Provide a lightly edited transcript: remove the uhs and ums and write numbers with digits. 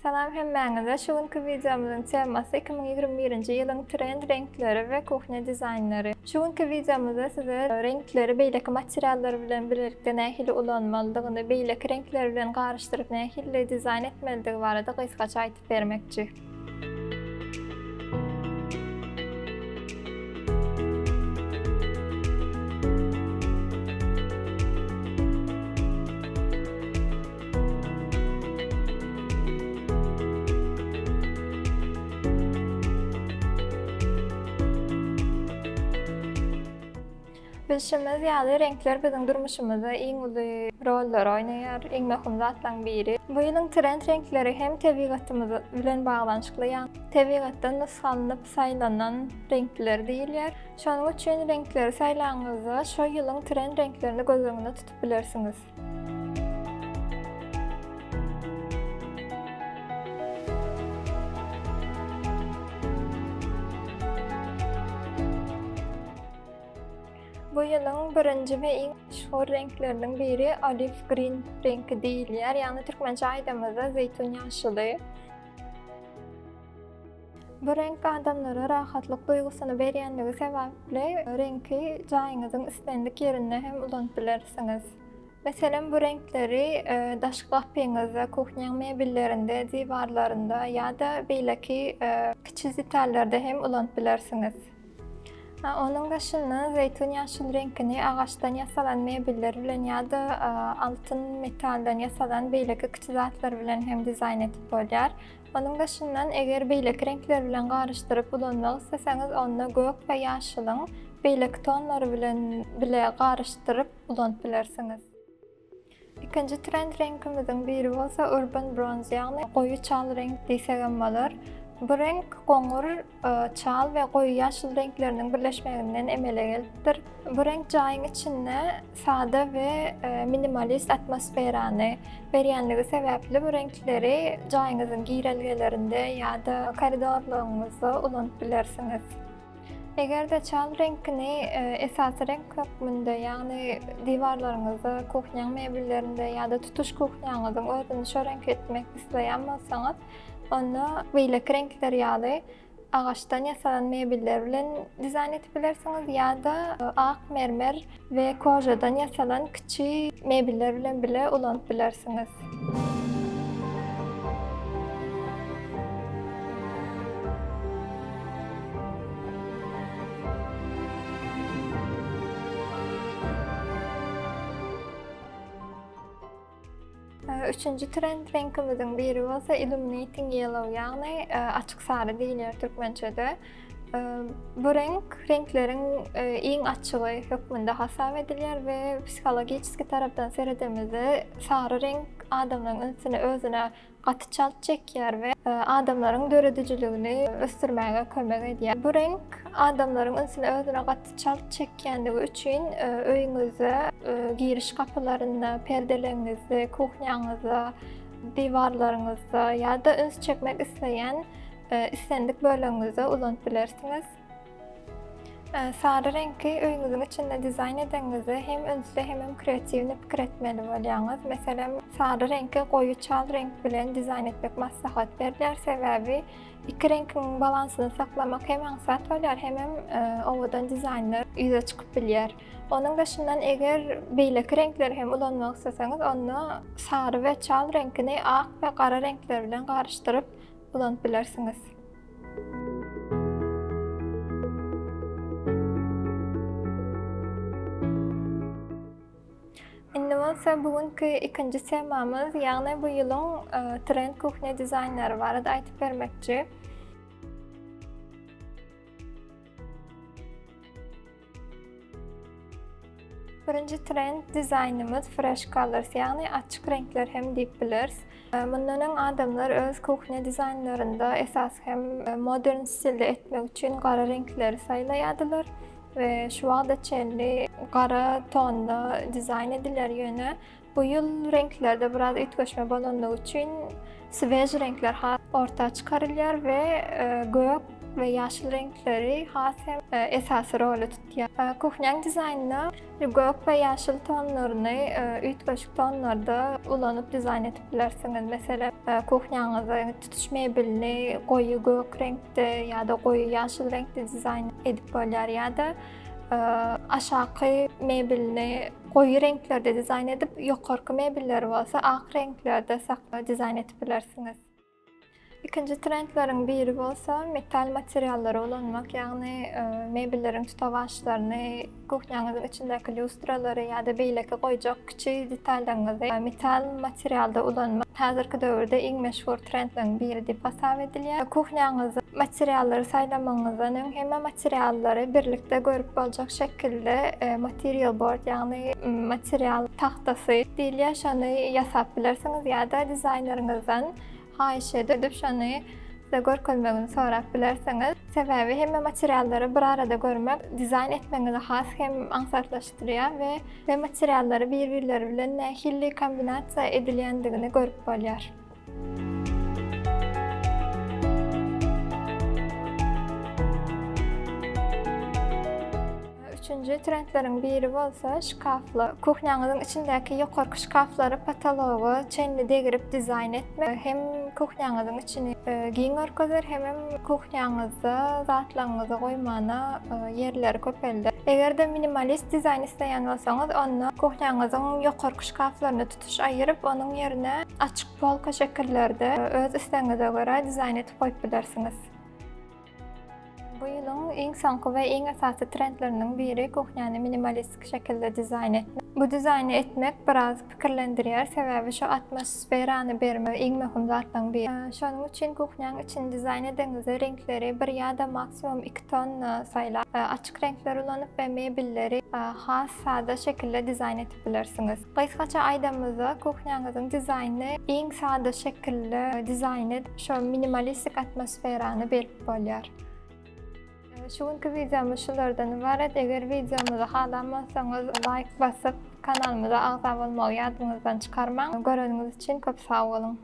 Salam hemmäňize. Şugunky videomyzyň temasy 2021-nji ýylyň trend renkleri we kuhня dizaynlary. Şugunky videomyzda size renkleri beýleki materiallar bilen birlikde nähili ulanmalydygyny, beýleki renkler bilen garaşdyryp nähili dizayn etmelidigi barada gysgaça aýtyp bermekçi. Bilşimiz ýaly renkler biziň durmuşymyzda iň uly rollar oýnaýar, iň möhüm zatlaryň biri. Bu ýylyň trend renkleri hem tebigatymyz bilen baglanyşykly, ýani tebigatdan nusgalanyp saýlanan renkler diýilýär. Şonuň üçin renkleri saýlaňyzda şo ýylyň trend renklerini göz öňünde tutup bilersiňiz. Bu ýylyň birinji we iň şuur renkleriniň biri olive green rengi diýilýär. Ýani türkmençe aýdymyzda zeytun ýaşyly. Bu renk adamlara rahatlyk duýgusyny berýänligi sebäpli renki jaýyňyzyň istendik ýerinde hem ulanyp bilersiňiz. Meselem bu renkleri daşky gapyňyzda, kuhня mebellerinde, diwarlarynda ýa-da beýleki kiçik detalllarda hem ulanyp bilersiňiz. Onun başına zeytun ýaşyl renkini ağaçdan ýasalan mebelleri bilen ýa-da altyn metaldan ýasalan beýleki kiçik zatlar bilen hem dizayn edip bolýar. Onun başyndan eger beýleki renkler bilen garaşdyryp ulanmak isteseňiz, onda gök we ýaşylyň beýleki tonlary bilen bile garaşdyryp ulanyp bilersiňiz. İkinji trend renkimiziň biri bolsa urban bronze, ýagny goýu çal renk diýsegem bolar. Bu renk goňur, çal we goýu ýaşyl renkleriniň birleşmeginden emele gelipdir. Bu renk jaýyň içinde sada we minimalist atmosferany berýänligi sebäpli bu renkleri jaýyňyzyň giýrelgelerinde ýa-da koridorlaryňyzda ulanyp bilersiňiz. Eger-de çal renkini esasy renk hökmünde, ýagny diwarlaryňyzda, kuhняň mebellerinde ýa-da tutuş kuhняňyzyň özüni şo renk etmek isleýän bolsaňyz, onu beýleki renkler ýaly ağaçdan ýasalan mebeller bilen dizayn edip bilersiňiz ýa-da ak mermer we kojadan ýasalan kiçik mebeller bilen bile ulanyp bilersiňiz. Üçüncü trend renkimiziň biri bolsa illuminating yellow, ýagny açyk sary diýilýär türkmençede. Bu renkleriň iň açygy hökmünde hasap edilýär we psikologik tarapdan seredemizde sary renk adamlaryň ünsini özüne gaty çalt çekýär we adamlaryň döredijligini ösdürmäge kömek edýär. Bu renk adamlaryň ünsini özüne gaty çalt çekýändigi üçin öýüňizde, giriş kapylarynda, perdeleriňizde, kuhняňyzda, diwarlaryňyzda ýa-da üns çekmek isleýän istendik bölegiňizde ulanyp bilersiňiz. Sary renki öýüňiziň içinde dizayn edeňizde hem ünsli hem kreatiwni pikir etmeli bolýaňyz. Meselem, sary renki goýu çal renk bilen dizayn etmek maslahat berilýär. Sebäbi iki renkiň balansyny saklamak hem maksat bolýar, hem owadan dizaynlar ýüze çykyp bilýär. Onun başyndan eger beýleki renkler hem ulanmak isteseňiz, onu sary we çal renkini ak we gara renkler bilen garaşdyryp ulanyp bilersiňiz. Indi bolsa bugünkü ikinji temamyz, ýagny bu ýylyň trend kuhня dizaynlary barada aýtyp bermekçi. Birinji trend dizaynymyz fresh colors, ýagny açyk renkler hem diýip bileriz. Bundan öň adamlar öz kuhня dizaynlarynda esas hem modern stilde etmek üçin gara renkleri saýlaýardylar ve şu wagtda çenli gara tonda dizayn edilýär ýöne. Bu ýyl renklerde biraz ütgeşme bolandygy üçin swej renkler ortağa çykarylýar we gök ve yaşıl renkleri has hem esasy rol tutýar. Kuhняň dizaynına gök ve yaşıl tonlaryny üýtgeçik tonlarda ulanyp dizayn edip bilersiňiz. Mesela kuhняňyzy tutuş mebelini goýy gök renkde ýa-da goýy yaşıl renkde dizayn edip bolýar ýa-da aşaky mebelini goýy renklerde dizayn edip ýokarky mebelleri bolsa ak renklerde dizayn edip bilersiňiz. İkinji trendleriň biri bolsa metal materiallary ulanmak, ýagny mebellerin tutawaçlaryny, kuhняňyzyň içindäki lustralary ýa-da beýleki goýjak kiçik detallarňyzy metal materialda ulanmak häzirki döwürde iň meşhur trendleriň biri diýip hasap edilýär. Kuhняňyzy materiallary saýlamaňyzdan öň hemme materiallary birlikde görüp boljak şekilde material board ýagny material tahtasy diýilýär, şonu ýasap bilersiňiz ýa-da dizaýneryňyzdan haýyş edip şonu görkezmegini sorap bilersiňiz. Sebäbi hemme materiallary bir arada görmek dizayn etmeňizi has hem aňsatlaşdyrýar we materiallary bir-birleri bilen nähilli kombinasiýa edilýändigini görüp bolýar. Üçüncü trendleriň biri bolsa şkafly. Kuhняňyzyň içindäki ýokarky şkaflary patalogy çenli degirip dizayn etmek hem kuhняňyzyň içini giň örkezer hem kuhняňyzy zatlaryňyzy goýmana ýerleri köpeldir. Egerde minimalist dizayn isleýän bolsaňyz, onda kuhняňyzyň ýokarky şkaflaryny tutuş aýyryp, onuň ýerine açyk polka şekillerde öz isteňize görä dizayn edip goýup bilersiňiz. Bu ýylyň iň soňky we iň asasy trendleriň biri kuhняny minimalistik şekilde dizayn etmek. Bu dizayn etmek biraz pikirlendirýär, sebäbi şu atmosferany bermek iň möhüm zatlaryň biri. Şonuň üçin kuhняň için dizayn edeňizde renkleri bir ýa-da maksimum 2 ton saýlap, açyk renkler ulanyp we mebelleri has sada şekilde dizayn edip bilersiňiz. Gaýsgaça aýdamyzda kuhняňyzyň dizaýny iň sada şekilde dizayn edip şu minimalistik atmosferany berip bolýar. Şu günkü videomuz şulardan ibaret. Eger videomuza halamazsanız like basıp kanalımıza agza bolmagy ýadyňyzdan çykarmaň. Görýäňiz üçin köp sag bolun.